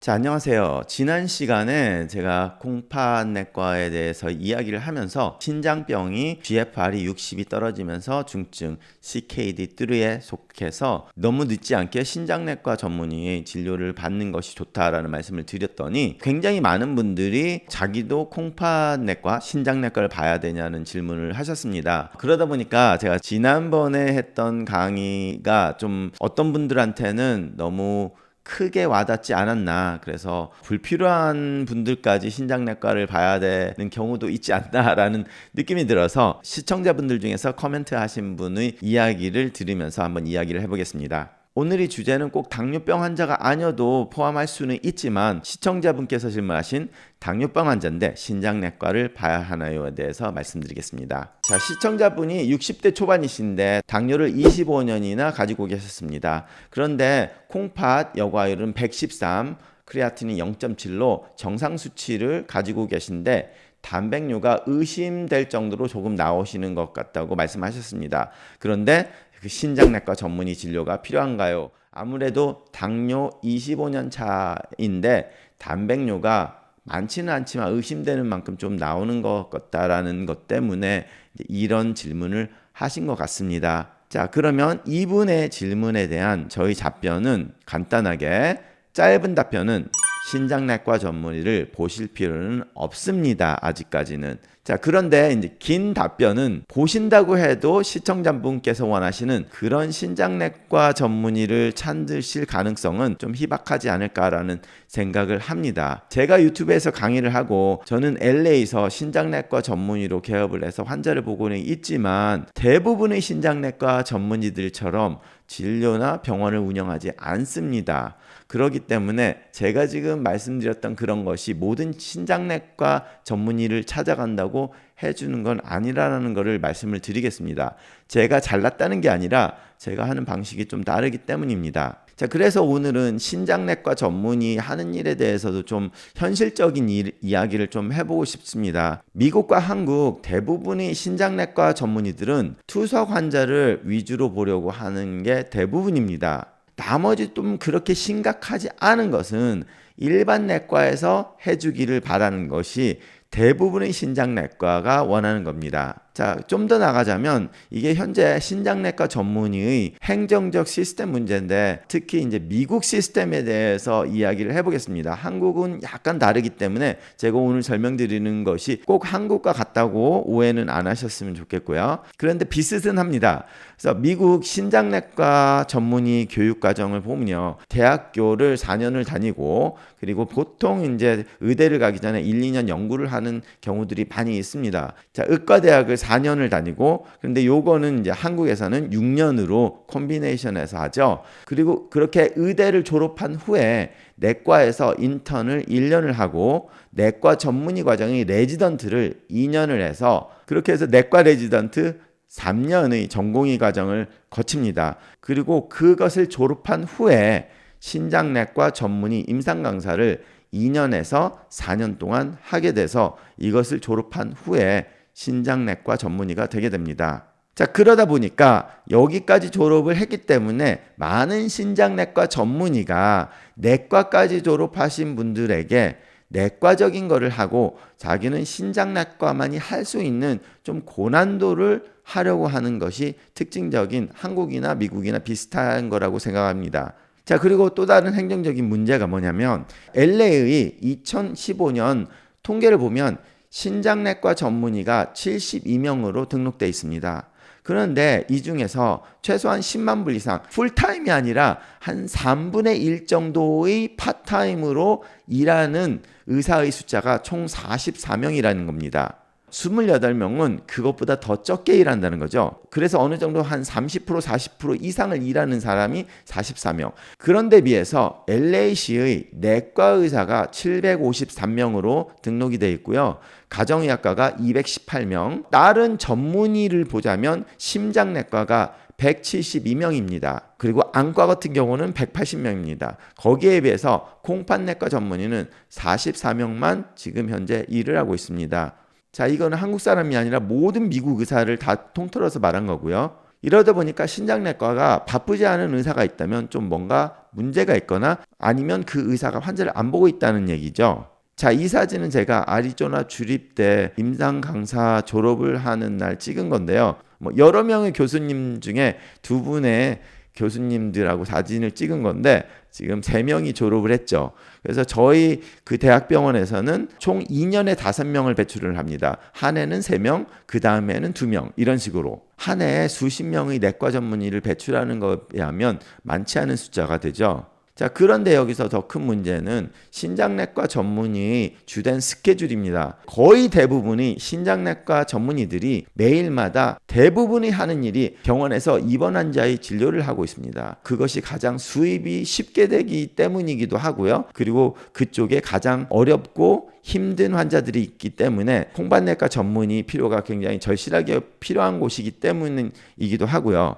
자, 안녕하세요. 지난 시간에 제가 콩팥내과에 대해서 이야기를 하면서 신장병이 GFR이 60이 떨어지면서 중증 CKD3에 속해서 너무 늦지 않게 신장내과 전문의 진료를 받는 것이 좋다라는 말씀을 드렸더니 굉장히 많은 분들이 자기도 콩팥내과, 신장내과를 봐야 되냐는 질문을 하셨습니다. 그러다 보니까 제가 지난번에 했던 강의가 좀 어떤 분들한테는 너무 크게 와닿지 않았나, 그래서 불필요한 분들까지 신장내과를 봐야 되는 경우도 있지 않나라는 느낌이 들어서 시청자분들 중에서 코멘트 하신 분의 이야기를 들으면서 한번 이야기를 해보겠습니다. 오늘의 주제는 꼭 당뇨병 환자가 아니어도 포함할 수는 있지만 시청자분께서 질문하신 당뇨병 환자인데 신장내과를 봐야 하나요에 대해서 말씀드리겠습니다. 자, 시청자분이 60대 초반이신데 당뇨를 25년이나 가지고 계셨습니다. 그런데 콩팥 여과율은 113, 크레아틴이 0.7로 정상 수치를 가지고 계신데 단백뇨가 의심될 정도로 조금 나오시는 것 같다고 말씀하셨습니다. 그런데 그 신장내과 전문의 진료가 필요한가요? 아무래도 당뇨 25년 차인데 단백뇨가 많지는 않지만 의심되는 만큼 좀 나오는 것 같다라는 것 때문에 이런 질문을 하신 것 같습니다. 자, 그러면 이분의 질문에 대한 저희 답변은 간단하게, 짧은 답변은 신장내과 전문의를 보실 필요는 없습니다. 아직까지는. 자, 그런데 이제 긴 답변은 보신다고 해도 시청자분께서 원하시는 그런 신장내과 전문의를 찾으실 가능성은 좀 희박하지 않을까라는 생각을 합니다. 제가 유튜브에서 강의를 하고 저는 LA에서 신장내과 전문의로 개업을 해서 환자를 보고는 있지만 대부분의 신장내과 전문의들처럼 진료나 병원을 운영하지 않습니다. 그렇기 때문에 제가 지금 말씀드렸던 그런 것이 모든 신장내과 전문의를 찾아간다고 해주는 건 아니라는 것을 말씀을 드리겠습니다. 제가 잘났다는 게 아니라 제가 하는 방식이 좀 다르기 때문입니다. 자, 그래서 오늘은 신장내과 전문의 하는 일에 대해서도 좀 현실적인 이야기를 좀 해보고 싶습니다. 미국과 한국 대부분의 신장내과 전문의들은 투석 환자를 위주로 보려고 하는 게 대부분입니다. 나머지 좀 그렇게 심각하지 않은 것은 일반 내과에서 해주기를 바라는 것이 대부분의 신장내과가 원하는 겁니다. 자, 좀 더 나가자면 이게 현재 신장내과 전문의의 행정적 시스템 문제인데 특히 이제 미국 시스템에 대해서 이야기를 해보겠습니다. 한국은 약간 다르기 때문에 제가 오늘 설명드리는 것이 꼭 한국과 같다고 오해는 안 하셨으면 좋겠고요. 그런데 비슷은 합니다. 그래서 미국 신장내과 전문의 교육 과정을 보면요, 대학교를 4년을 다니고 그리고 보통 이제 의대를 가기 전에 1, 2년 연구를 하는 경우들이 많이 있습니다. 자, 의과대학을 4년을 다니고, 그런데 요거는 이제 한국에서는 6년으로 콤비네이션해서 하죠. 그리고 그렇게 의대를 졸업한 후에 내과에서 인턴을 1년을 하고 내과 전문의 과정의 레지던트를 2년을 해서 그렇게 해서 내과 레지던트 3년의 전공의 과정을 거칩니다. 그리고 그것을 졸업한 후에 신장내과 전문의 임상 강사를 2년에서 4년 동안 하게 돼서 이것을 졸업한 후에 신장내과 전문의가 되게 됩니다. 자, 그러다 보니까 여기까지 졸업을 했기 때문에 많은 신장내과 전문의가 내과까지 졸업하신 분들에게 내과적인 거를 하고 자기는 신장내과만이 할 수 있는 좀 고난도를 하려고 하는 것이 특징적인 한국이나 미국이나 비슷한 거라고 생각합니다. 자, 그리고 또 다른 행정적인 문제가 뭐냐면 LA의 2015년 통계를 보면 신장내과 전문의가 72명으로 등록되어 있습니다. 그런데 이 중에서 최소한 10만 불 이상 풀타임이 아니라 한 3분의 1 정도의 파타임으로 일하는 의사의 숫자가 총 44명이라는 겁니다. 28명은 그것보다 더 적게 일한다는 거죠. 그래서 어느 정도 한 30%, 40% 이상을 일하는 사람이 44명. 그런데 비해서 LA시의 내과 의사가 753명으로 등록이 되어 있고요. 가정의학과가 218명. 다른 전문의를 보자면 심장내과가 172명입니다. 그리고 안과 같은 경우는 180명입니다. 거기에 비해서 콩팥내과 전문의는 44명만 지금 현재 일을 하고 있습니다. 자, 이거는 한국 사람이 아니라 모든 미국 의사를 다 통틀어서 말한 거고요. 이러다 보니까 신장내과가 바쁘지 않은 의사가 있다면 좀 뭔가 문제가 있거나 아니면 그 의사가 환자를 안 보고 있다는 얘기죠. 자, 이 사진은 제가 아리조나 주립대 임상 강사 졸업을 하는 날 찍은 건데요. 여러 명의 교수님 중에 두 분의 교수님들하고 사진을 찍은 건데 지금 3명이 졸업을 했죠. 그래서 저희 그 대학병원에서는 총 2년에 5명을 배출을 합니다. 한 해는 3명, 그 다음에는 2명 이런 식으로 한 해에 수십 명의 내과 전문의를 배출하는 것에 하면 많지 않은 숫자가 되죠. 자, 그런데 여기서 더 큰 문제는 신장내과 전문의의 주된 스케줄입니다. 거의 대부분이 신장내과 전문의들이 매일마다 대부분이 하는 일이 병원에서 입원 환자의 진료를 하고 있습니다. 그것이 가장 수입이 쉽게 되기 때문이기도 하고요. 그리고 그쪽에 가장 어렵고 힘든 환자들이 있기 때문에 콩팥내과 전문의 필요가 굉장히 절실하게 필요한 곳이기 때문이기도 하고요.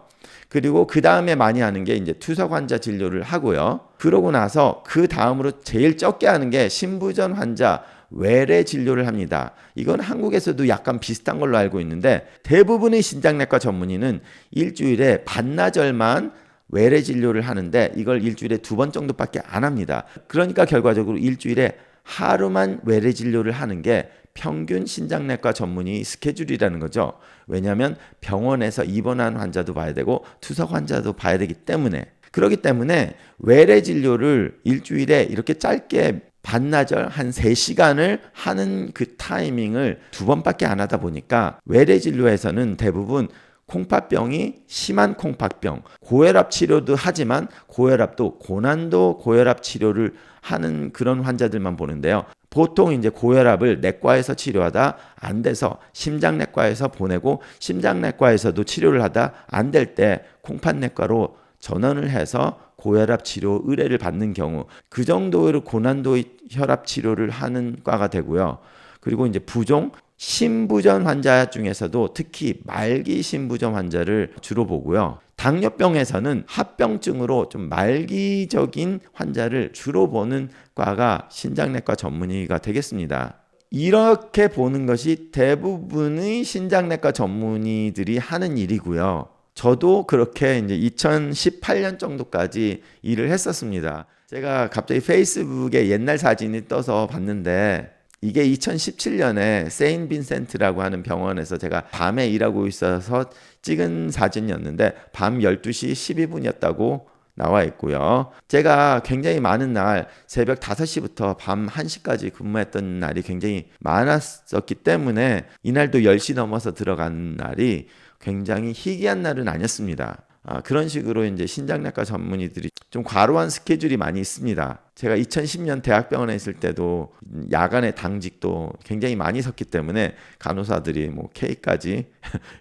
그리고 그 다음에 많이 하는 게 이제 투석 환자 진료를 하고요. 그러고 나서 그 다음으로 제일 적게 하는 게 신부전 환자 외래 진료를 합니다. 이건 한국에서도 약간 비슷한 걸로 알고 있는데 대부분의 신장내과 전문의는 일주일에 반나절만 외래 진료를 하는데 이걸 일주일에 2번 정도밖에 안 합니다. 그러니까 결과적으로 일주일에 하루만 외래 진료를 하는 게 평균 신장내과 전문의 스케줄이라는 거죠. 왜냐하면 병원에서 입원한 환자도 봐야 되고 투석 환자도 봐야 되기 때문에 그렇기 때문에 외래 진료를 일주일에 이렇게 짧게 반나절 한 3시간을 하는 그 타이밍을 2번밖에 안 하다 보니까 외래 진료에서는 대부분 콩팥병이 심한 콩팥병, 고혈압 치료도 하지만 고혈압도 고난도 고혈압 치료를 하는 그런 환자들만 보는데요. 보통 이제 고혈압을 내과에서 치료하다 안 돼서 심장내과에서 보내고 심장내과에서도 치료를 하다 안 될 때 콩팥내과로 전원을 해서 고혈압 치료 의뢰를 받는 경우 그 정도로 고난도의 혈압 치료를 하는 과가 되고요. 그리고 이제 부종 신부전 환자 중에서도 특히 말기 신부전 환자를 주로 보고요. 당뇨병에서는 합병증으로 좀 말기적인 환자를 주로 보는 과가 신장내과 전문의가 되겠습니다. 이렇게 보는 것이 대부분의 신장내과 전문의들이 하는 일이고요. 저도 그렇게 이제 2018년 정도까지 일을 했었습니다. 제가 갑자기 페이스북에 옛날 사진이 떠서 봤는데 이게 2017년에 세인 빈센트라고 하는 병원에서 제가 밤에 일하고 있어서 찍은 사진이었는데 밤 12시 12분이었다고 나와 있고요. 제가 굉장히 많은 날 새벽 5시부터 밤 1시까지 근무했던 날이 굉장히 많았었기 때문에 이날도 10시 넘어서 들어간 날이 굉장히 희귀한 날은 아니었습니다. 그런 식으로 이제 신장내과 전문의들이 좀 과로한 스케줄이 많이 있습니다. 제가 2010년 대학병원에 있을 때도 야간에 당직도 굉장히 많이 섰기 때문에 간호사들이 뭐 케이크까지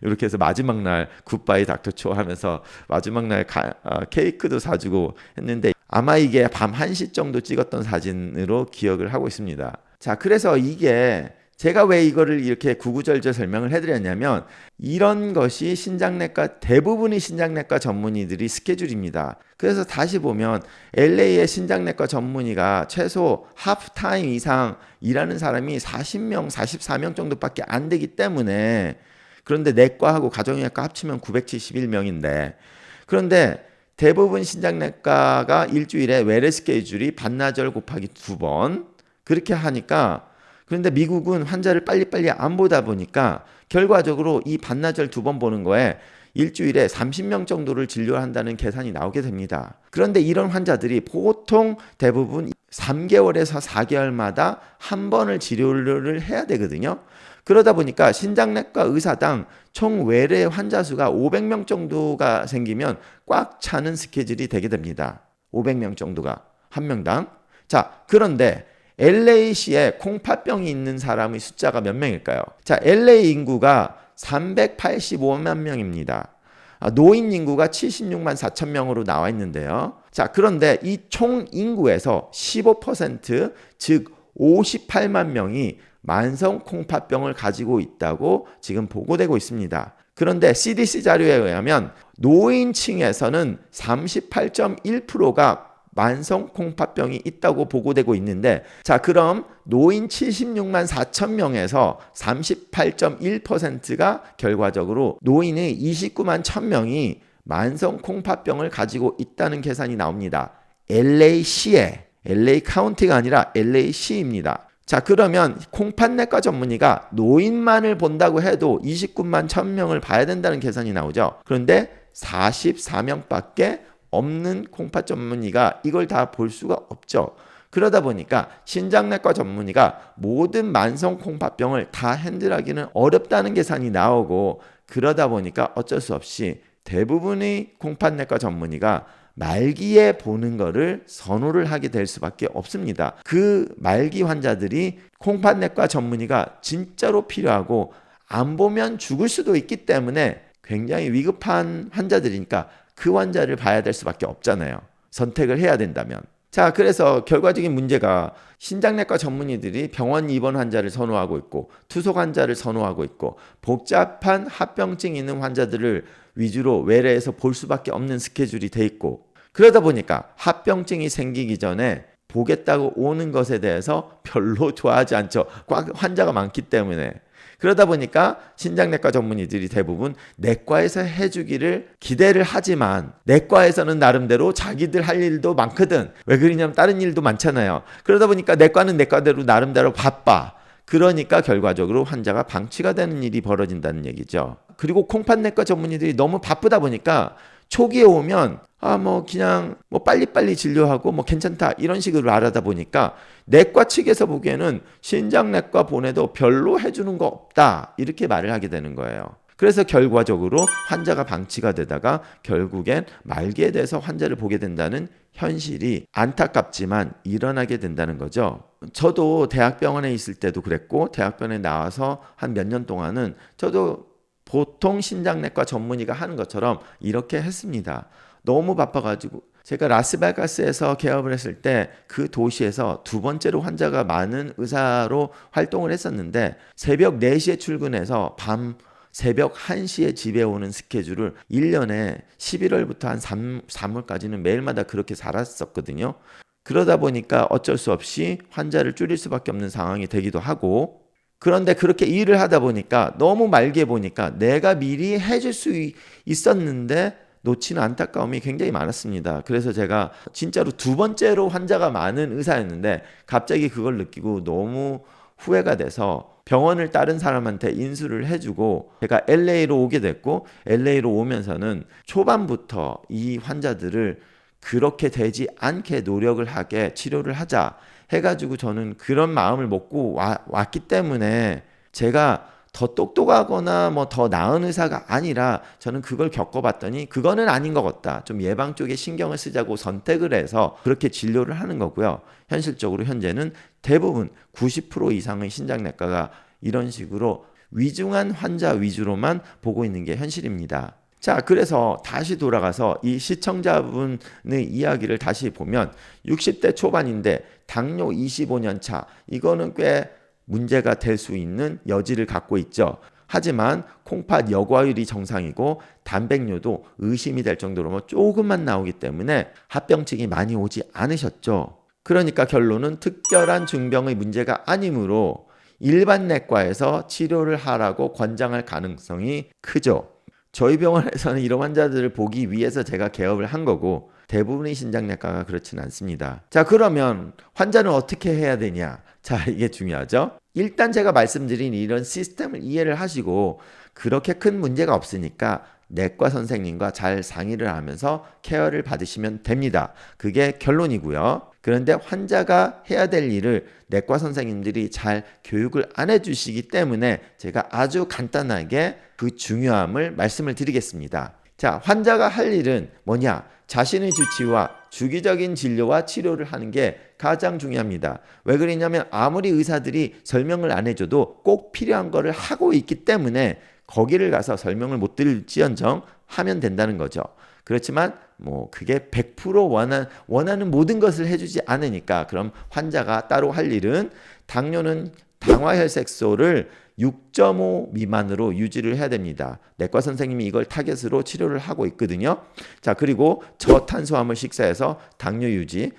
이렇게 해서 마지막 날 굿바이 닥터초 하면서 마지막 날 케이크도 사주고 했는데 아마 이게 밤 1시 정도 찍었던 사진으로 기억을 하고 있습니다. 자, 그래서 이게 제가 왜 이거를 이렇게 구구절절 설명을 해드렸냐면 이런 것이 대부분의 신장내과 전문의들이 스케줄입니다. 그래서 다시 보면 LA의 신장내과 전문의가 최소 하프타임 이상 일하는 사람이 40명, 44명 정도밖에 안 되기 때문에 그런데 내과하고 가정의학과 합치면 971명인데 그런데 대부분 신장내과가 일주일에 외래 스케줄이 반나절 곱하기 2번 그렇게 하니까 그런데 미국은 환자를 빨리빨리 안 보다 보니까 결과적으로 이 반나절 2번 보는 거에 일주일에 30명 정도를 진료한다는 계산이 나오게 됩니다. 그런데 이런 환자들이 보통 대부분 3개월에서 4개월마다 한 번을 치료를 해야 되거든요. 그러다 보니까 신장내과 의사당 총 외래 환자 수가 500명 정도가 생기면 꽉 차는 스케줄이 되게 됩니다. 500명 정도가 한 명당. 자, 그런데 LA시에 콩팥병이 있는 사람의 숫자가 몇 명일까요? 자, LA 인구가 385만 명입니다. 노인 인구가 76만 4천 명으로 나와 있는데요. 자, 그런데 이 총 인구에서 15%, 즉 58만 명이 만성 콩팥병을 가지고 있다고 지금 보고되고 있습니다. 그런데 CDC 자료에 의하면 노인층에서는 38.1%가 만성 콩팥병이 있다고 보고되고 있는데 자, 그럼 노인 76만 4천 명에서 38.1%가 결과적으로 노인의 29만 1,000명이 만성 콩팥병을 가지고 있다는 계산이 나옵니다. LA시에, LA 카운티가 아니라 LA시입니다. 자, 그러면 콩팥내과 전문의가 노인만을 본다고 해도 29만 1,000명을 봐야 된다는 계산이 나오죠. 그런데 44명밖에 없는 콩팥 전문의가 이걸 다 볼 수가 없죠. 그러다 보니까 신장내과 전문의가 모든 만성 콩팥병을 다 핸들하기는 어렵다는 계산이 나오고, 그러다 보니까 어쩔 수 없이 대부분의 콩팥내과 전문의가 말기에 보는 거를 선호를 하게 될 수밖에 없습니다. 그 말기 환자들이 콩팥내과 전문의가 진짜로 필요하고 안 보면 죽을 수도 있기 때문에 굉장히 위급한 환자들이니까 그 환자를 봐야 될 수밖에 없잖아요. 선택을 해야 된다면. 자, 그래서 결과적인 문제가 신장내과 전문의들이 병원 입원 환자를 선호하고 있고 투석 환자를 선호하고 있고 복잡한 합병증 있는 환자들을 위주로 외래에서 볼 수밖에 없는 스케줄이 돼 있고, 그러다 보니까 합병증이 생기기 전에 보겠다고 오는 것에 대해서 별로 좋아하지 않죠. 환자가 많기 때문에. 그러다 보니까 신장내과 전문의들이 대부분 내과에서 해주기를 기대를 하지만 내과에서는 나름대로 자기들 할 일도 많거든. 왜 그러냐면 다른 일도 많잖아요. 그러다 보니까 내과는 내과대로 나름대로 바빠. 그러니까 결과적으로 환자가 방치가 되는 일이 벌어진다는 얘기죠. 그리고 콩팥내과 전문의들이 너무 바쁘다 보니까 초기에 오면 그냥 빨리빨리 진료하고 괜찮다 이런 식으로 말하다 보니까 내과 측에서 보기에는 신장내과 보내도 별로 해주는 거 없다 이렇게 말을 하게 되는 거예요. 그래서 결과적으로 환자가 방치가 되다가 결국엔 말기에 대해서 환자를 보게 된다는 현실이 안타깝지만 일어나게 된다는 거죠. 저도 대학병원에 있을 때도 그랬고 대학병원에 나와서 한 몇 년 동안은 저도 보통 신장내과 전문의가 하는 것처럼 이렇게 했습니다. 너무 바빠가지고 제가 라스베가스에서 개업을 했을 때 그 도시에서 두 번째로 환자가 많은 의사로 활동을 했었는데 새벽 4시에 출근해서 밤 새벽 1시에 집에 오는 스케줄을 1년에 11월부터 한 3월까지는 매일마다 그렇게 살았었거든요. 그러다 보니까 어쩔 수 없이 환자를 줄일 수밖에 없는 상황이 되기도 하고, 그런데 그렇게 일을 하다 보니까 너무 말게 보니까 내가 미리 해줄 수 있었는데 놓치는 안타까움이 굉장히 많았습니다. 그래서 제가 진짜로 두 번째로 환자가 많은 의사였는데 갑자기 그걸 느끼고 너무 후회가 돼서 병원을 다른 사람한테 인수를 해주고 제가 LA로 오게 됐고, LA로 오면서는 초반부터 이 환자들을 그렇게 되지 않게 노력을 하게 치료를 하자 해가지고 저는 그런 마음을 먹고 왔기 때문에 제가 더 똑똑하거나 더 나은 의사가 아니라 저는 그걸 겪어봤더니 그거는 아닌 것 같다. 좀 예방 쪽에 신경을 쓰자고 선택을 해서 그렇게 진료를 하는 거고요. 현실적으로 현재는 대부분 90% 이상의 신장내과가 이런 식으로 위중한 환자 위주로만 보고 있는 게 현실입니다. 자, 그래서 다시 돌아가서 이 시청자분의 이야기를 다시 보면 60대 초반인데 당뇨 25년 차, 이거는 꽤 문제가 될 수 있는 여지를 갖고 있죠. 하지만 콩팥 여과율이 정상이고 단백뇨도 의심이 될 정도로 조금만 나오기 때문에 합병증이 많이 오지 않으셨죠. 그러니까 결론은 특별한 중병의 문제가 아니므로 일반 내과에서 치료를 하라고 권장할 가능성이 크죠. 저희 병원에서는 이런 환자들을 보기 위해서 제가 개업을 한 거고 대부분의 신장내과가 그렇지는 않습니다. 자, 그러면 환자는 어떻게 해야 되냐? 자, 이게 중요하죠. 일단 제가 말씀드린 이런 시스템을 이해를 하시고 그렇게 큰 문제가 없으니까 내과 선생님과 잘 상의를 하면서 케어를 받으시면 됩니다. 그게 결론이고요. 그런데 환자가 해야 될 일을 내과 선생님들이 잘 교육을 안 해주시기 때문에 제가 아주 간단하게 그 중요함을 말씀을 드리겠습니다. 자, 환자가 할 일은 뭐냐? 자신의 주치와 주기적인 진료와 치료를 하는 게 가장 중요합니다. 왜 그러냐면 아무리 의사들이 설명을 안 해줘도 꼭 필요한 거를 하고 있기 때문에 거기를 가서 설명을 못 드릴지언정 하면 된다는 거죠. 그렇지만 그게 100% 원하는 모든 것을 해주지 않으니까 그럼 환자가 따로 할 일은 당뇨는 당화혈색소를 6.5 미만으로 유지를 해야 됩니다. 내과 선생님이 이걸 타겟으로 치료를 하고 있거든요. 자, 그리고 저탄수화물 식사에서 당뇨 유지,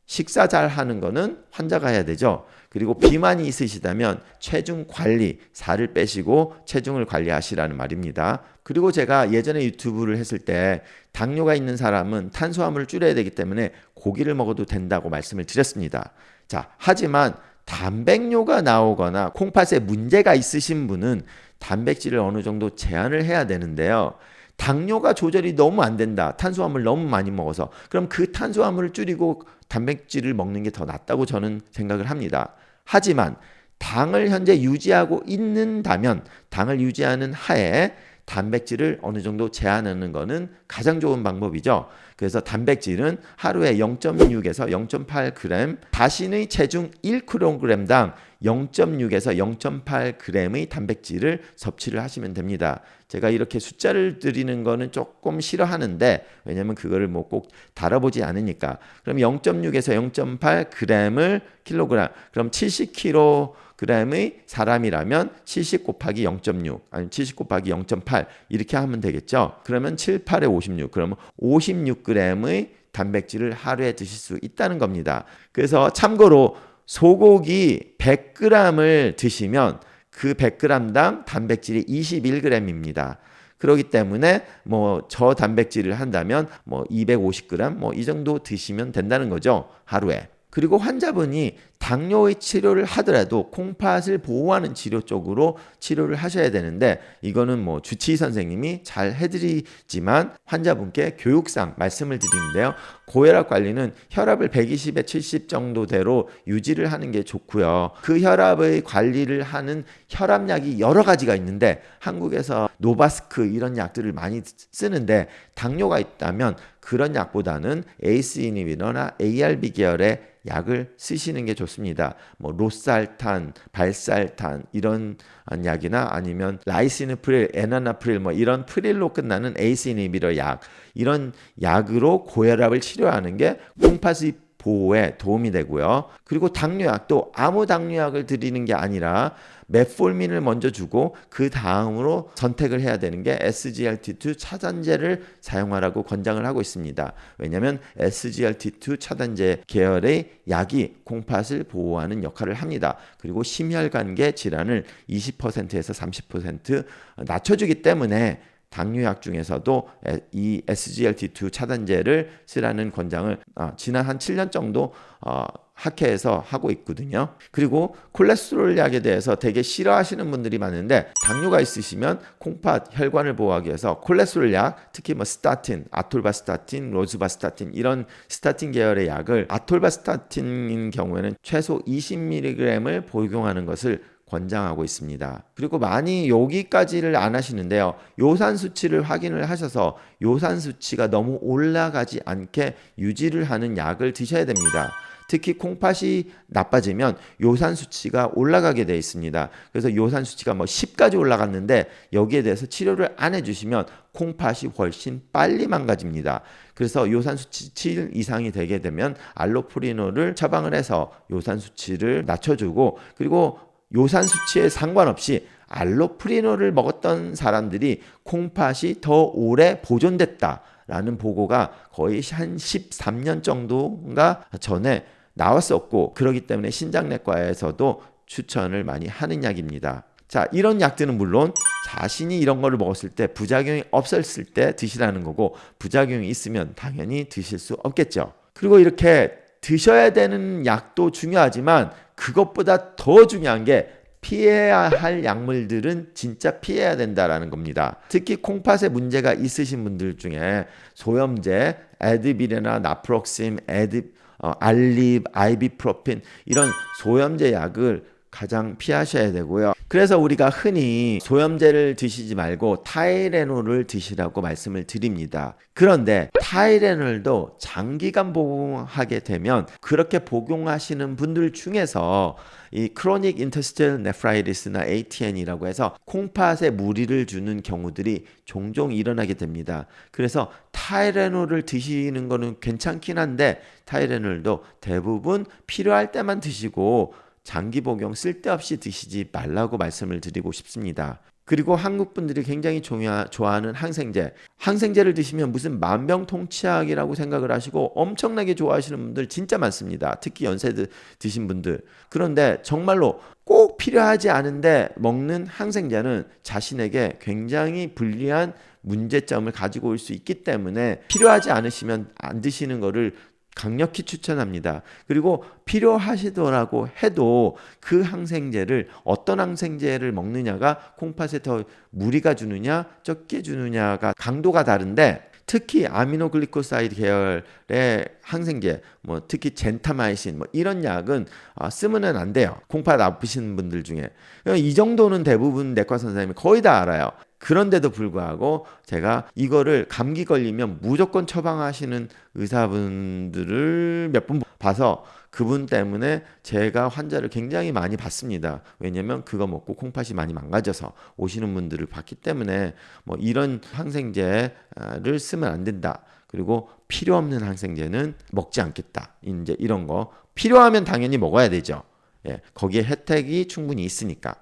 식사 잘 하는 거는 환자가 해야 되죠. 그리고 비만이 있으시다면 체중 관리, 살을 빼시고 체중을 관리하시라는 말입니다. 그리고 제가 예전에 유튜브를 했을 때 당뇨가 있는 사람은 탄수화물을 줄여야 되기 때문에 고기를 먹어도 된다고 말씀을 드렸습니다. 자, 하지만 단백뇨가 나오거나 콩팥에 문제가 있으신 분은 단백질을 어느 정도 제한을 해야 되는데요. 당뇨가 조절이 너무 안 된다. 탄수화물 너무 많이 먹어서. 그럼 그 탄수화물을 줄이고 단백질을 먹는 게 더 낫다고 저는 생각을 합니다. 하지만 당을 현재 유지하고 있는다면 당을 유지하는 하에 단백질을 어느 정도 제한하는 것은 가장 좋은 방법이죠. 그래서 단백질은 하루에 0.6에서 0.8g, 자신의 체중 1kg당 0.6에서 0.8g의 단백질을 섭취를 하시면 됩니다. 제가 이렇게 숫자를 드리는 거는 조금 싫어하는데 왜냐면 그거를 뭐 꼭 달아보지 않으니까. 그럼 0.6에서 0.8g을 킬로그램, 그럼 70kg의 사람이라면 70 곱하기 0.6 아니면 70 곱하기 0.8 이렇게 하면 되겠죠. 그러면 7, 8에 56, 그러면 56g의 단백질을 하루에 드실 수 있다는 겁니다. 그래서 참고로 소고기 100g을 드시면 그 100g당 단백질이 21g입니다. 그렇기 때문에 뭐 저단백질을 한다면 뭐 250g 뭐 이 정도 드시면 된다는 거죠, 하루에. 그리고 환자분이 당뇨의 치료를 하더라도 콩팥을 보호하는 치료 쪽으로 치료를 하셔야 되는데 이거는 뭐 주치의 선생님이 잘 해드리지만 환자분께 교육상 말씀을 드리는데요. 고혈압 관리는 혈압을 120에 70 정도대로 유지를 하는 게 좋고요. 그 혈압의 관리를 하는 혈압약이 여러 가지가 있는데 한국에서 노바스크 이런 약들을 많이 쓰는데 당뇨가 있다면 그런 약보다는 ACE 이니비터나 ARB 계열의 약을 쓰시는 게 좋습니다. 뭐 로살탄, 발살탄 이런 약이나 아니면 라이시누프릴, 에나나프릴 뭐 이런 프릴로 끝나는 ACE 이니비터 약, 이런 약으로 고혈압을 치료하는 게 콩팥의 보호에 도움이 되고요. 그리고 당뇨약도 아무 당뇨약을 드리는 게 아니라 메폴민을 먼저 주고 그 다음으로 선택을 해야 되는 게 SGLT2 차단제를 사용하라고 권장을 하고 있습니다. 왜냐하면 SGLT2 차단제 계열의 약이 콩팥을 보호하는 역할을 합니다. 그리고 심혈관계 질환을 20%에서 30% 낮춰주기 때문에 당뇨약 중에서도 이 SGLT2 차단제를 쓰라는 권장을 지난 한 7년 정도 학회에서 하고 있거든요. 그리고 콜레스테롤 약에 대해서 되게 싫어하시는 분들이 많은데 당뇨가 있으시면 콩팥 혈관을 보호하기 위해서 콜레스테롤 약, 특히 뭐 스타틴, 아톨바스타틴, 로즈바스타틴 이런 스타틴 계열의 약을 아톨바스타틴인 경우에는 최소 20mg을 복용하는 것을 권장하고 있습니다. 그리고 많이 여기까지를 안 하시는데요. 요산 수치를 확인을 하셔서 요산 수치가 너무 올라가지 않게 유지를 하는 약을 드셔야 됩니다. 특히 콩팥이 나빠지면 요산 수치가 올라가게 되어 있습니다. 그래서 요산 수치가 뭐 10까지 올라갔는데 여기에 대해서 치료를 안 해주시면 콩팥이 훨씬 빨리 망가집니다. 그래서 요산 수치 7 이상이 되게 되면 알로프리놀을 처방을 해서 요산 수치를 낮춰주고, 그리고 요산 수치에 상관없이 알로프리놀을 먹었던 사람들이 콩팥이 더 오래 보존됐다라는 보고가 거의 한 13년 정도가 전에 나왔었고, 그렇기 때문에 신장내과에서도 추천을 많이 하는 약입니다. 자, 이런 약들은 물론 자신이 이런 거를 먹었을 때 부작용이 없었을 때 드시라는 거고, 부작용이 있으면 당연히 드실 수 없겠죠. 그리고 이렇게 드셔야 되는 약도 중요하지만 그것보다 더 중요한 게 피해야 할 약물들은 진짜 피해야 된다라는 겁니다. 특히 콩팥에 문제가 있으신 분들 중에 소염제, 에드빌이나 나프록심, 알립, 아이비프로핀 이런 소염제 약을 가장 피하셔야 되고요. 그래서 우리가 흔히 소염제를 드시지 말고 타이레놀을 드시라고 말씀을 드립니다. 그런데 타이레놀도 장기간 복용하게 되면 그렇게 복용하시는 분들 중에서 이 크로닉 인터스티셜 네프라이티스나 ATN이라고 해서 콩팥에 무리를 주는 경우들이 종종 일어나게 됩니다. 그래서 타이레놀을 드시는 거는 괜찮긴 한데 타이레놀도 대부분 필요할 때만 드시고 장기 복용 쓸데없이 드시지 말라고 말씀을 드리고 싶습니다. 그리고 한국 분들이 굉장히 좋아하는 항생제를 드시면 무슨 만병통치약이라고 생각을 하시고 엄청나게 좋아하시는 분들 진짜 많습니다. 특히 연세 드신 분들. 그런데 정말로 꼭 필요하지 않은데 먹는 항생제는 자신에게 굉장히 불리한 문제점을 가지고 올 수 있기 때문에 필요하지 않으시면 안 드시는 거를 강력히 추천합니다. 그리고 필요하시더라고 해도 그 항생제를 어떤 항생제를 먹느냐가 콩팥에 더 무리가 주느냐 적게 주느냐가 강도가 다른데, 특히 아미노글리코사이드 계열의 항생제, 뭐 특히 젠타마이신 뭐 이런 약은 쓰면은 안 돼요. 콩팥 아프신 분들 중에 이 정도는 대부분 내과 선생님이 거의 다 알아요. 그런데도 불구하고 제가 이거를 감기 걸리면 무조건 처방하시는 의사분들을 몇 분 봐서 그분 때문에 제가 환자를 굉장히 많이 봤습니다. 왜냐면 그거 먹고 콩팥이 많이 망가져서 오시는 분들을 봤기 때문에 뭐 이런 항생제를 쓰면 안 된다. 그리고 필요 없는 항생제는 먹지 않겠다. 이제 이런 거 필요하면 당연히 먹어야 되죠. 예, 거기에 혜택이 충분히 있으니까.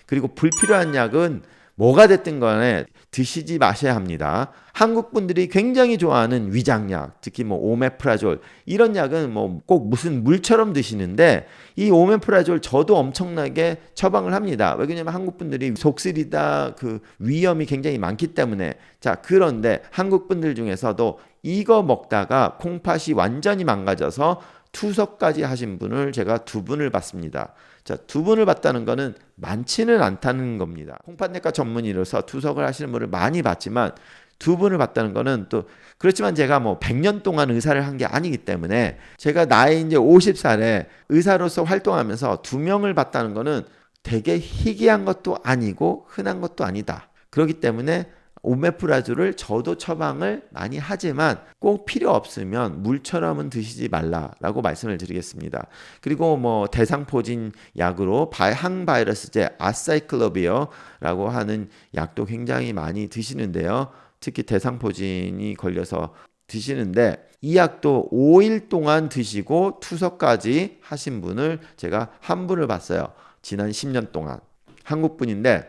그리고 불필요한 약은 뭐가 됐든 간에 드시지 마셔야 합니다. 한국 분들이 굉장히 좋아하는 위장약, 특히 뭐 오메프라졸 이런 약은 뭐 꼭 무슨 물처럼 드시는데, 이 오메프라졸 저도 엄청나게 처방을 합니다. 왜냐면 한국 분들이 속쓰리다 그 위험이 굉장히 많기 때문에. 자, 그런데 한국 분들 중에서도 이거 먹다가 콩팥이 완전히 망가져서 투석까지 하신 분을 제가 2분을 봤습니다. 자, 2분을 봤다는 거는 많지는 않다는 겁니다. 콩팥내과 전문의로서 투석을 하시는 분을 많이 봤지만 2분을 봤다는 거는 또 그렇지만 제가 뭐 100년 동안 의사를 한 게 아니기 때문에, 제가 나이 이제 50살에 의사로서 활동하면서 2명을 봤다는 거는 되게 희귀한 것도 아니고 흔한 것도 아니다. 그렇기 때문에 오메프라졸을 저도 처방을 많이 하지만 꼭 필요 없으면 물처럼은 드시지 말라라고 말씀을 드리겠습니다. 그리고 뭐 대상포진 약으로 항바이러스제 아사이클로비어라고 하는 약도 굉장히 많이 드시는데요. 특히 대상포진이 걸려서 드시는데, 이 약도 5일 동안 드시고 투석까지 하신 분을 제가 1분을 봤어요. 지난 10년 동안. 한국 분인데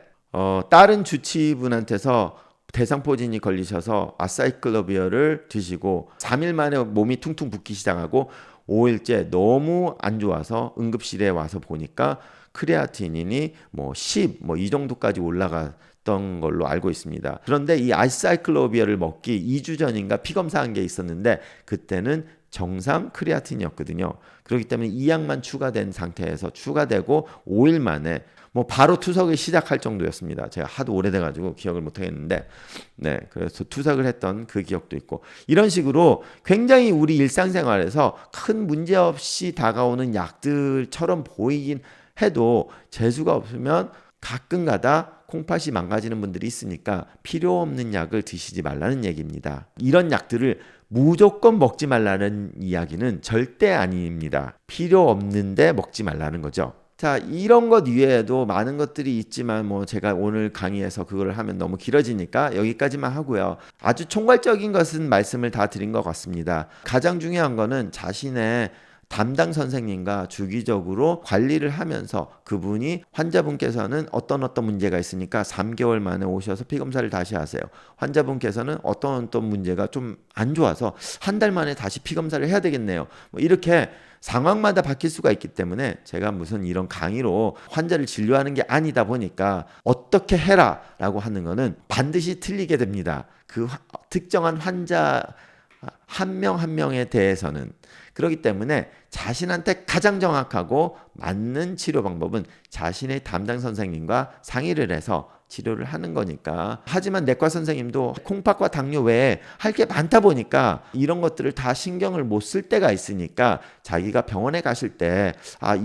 다른 주치의분한테서 대상포진이 걸리셔서 아사이클로비어를 드시고 3일 만에 몸이 퉁퉁 붓기 시작하고 5일째 너무 안 좋아서 응급실에 와서 보니까 크레아티닌이 뭐 10, 뭐 이 정도까지 올라갔던 걸로 알고 있습니다. 그런데 이 아사이클로비어를 먹기 2주 전인가 피검사한 게 있었는데 그때는 정상 크레아틴이었거든요. 그렇기 때문에 이 약만 추가된 상태에서 추가되고 5일 만에 뭐 바로 투석을 시작할 정도였습니다. 제가 하도 오래돼가지고 기억을 못하겠는데, 네, 그래서 투석을 했던 그 기억도 있고, 이런 식으로 굉장히 우리 일상생활에서 큰 문제 없이 다가오는 약들처럼 보이긴 해도 재수가 없으면 가끔가다 콩팥이 망가지는 분들이 있으니까 필요 없는 약을 드시지 말라는 얘기입니다. 이런 약들을 무조건 먹지 말라는 이야기는 절대 아닙니다. 필요 없는데 먹지 말라는 거죠. 자, 이런 것 이외에도 많은 것들이 있지만 뭐 제가 오늘 강의에서 그걸 하면 너무 길어지니까 여기까지만 하고요. 아주 총괄적인 것은 말씀을 다 드린 것 같습니다. 가장 중요한 거는 자신의 담당 선생님과 주기적으로 관리를 하면서, 그분이 환자분께서는 어떤 문제가 있으니까 3개월 만에 오셔서 피검사를 다시 하세요. 환자분께서는 어떤 문제가 좀 안 좋아서 1달 만에 다시 피검사를 해야 되겠네요. 뭐 이렇게 상황마다 바뀔 수가 있기 때문에 제가 무슨 이런 강의로 환자를 진료하는 게 아니다 보니까 어떻게 해라 라고 하는 거는 반드시 틀리게 됩니다. 그 특정한 환자 한 명 한 명에 대해서는. 그렇기 때문에 자신한테 가장 정확하고 맞는 치료 방법은 자신의 담당 선생님과 상의를 해서 치료를 하는 거니까. 하지만 내과 선생님도 콩팥과 당뇨 외에 할 게 많다 보니까 이런 것들을 다 신경을 못 쓸 때가 있으니까, 자기가 병원에 가실 때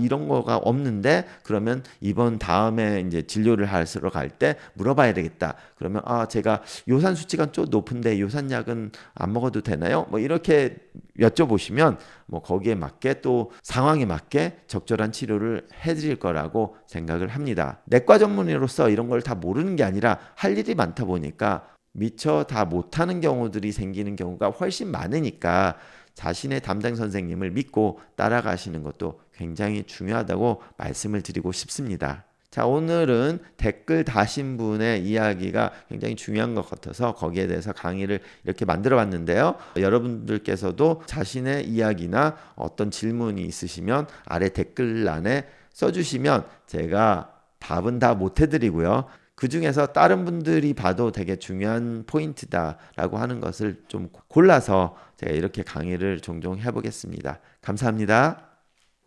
이런 거가 없는데 그러면 이번 다음에 이제 진료를 하러 갈 때 물어봐야 되겠다. 그러면 제가 요산 수치가 좀 높은데 요산약은 안 먹어도 되나요? 뭐 이렇게 여쭤보시면 뭐 거기에 맞게 또 상황에 맞게 적절한 치료를 해드릴 거라고 생각을 합니다. 내과 전문의로서 이런 걸 다 모르는 게 아니라 할 일이 많다 보니까 미처 다 못하는 경우들이 생기는 경우가 훨씬 많으니까 자신의 담당 선생님을 믿고 따라가시는 것도 굉장히 중요하다고 말씀을 드리고 싶습니다. 자, 오늘은 댓글 다신 분의 이야기가 굉장히 중요한 것 같아서 거기에 대해서 강의를 이렇게 만들어 봤는데요. 여러분들께서도 자신의 이야기나 어떤 질문이 있으시면 아래 댓글란에 써주시면 제가 답은 다 못 해드리고요. 그 중에서 다른 분들이 봐도 되게 중요한 포인트다라고 하는 것을 좀 골라서 제가 이렇게 강의를 종종 해보겠습니다. 감사합니다.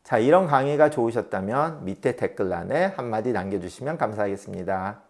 자, 이런 강의가 좋으셨다면 밑에 댓글란에 한마디 남겨주시면 감사하겠습니다.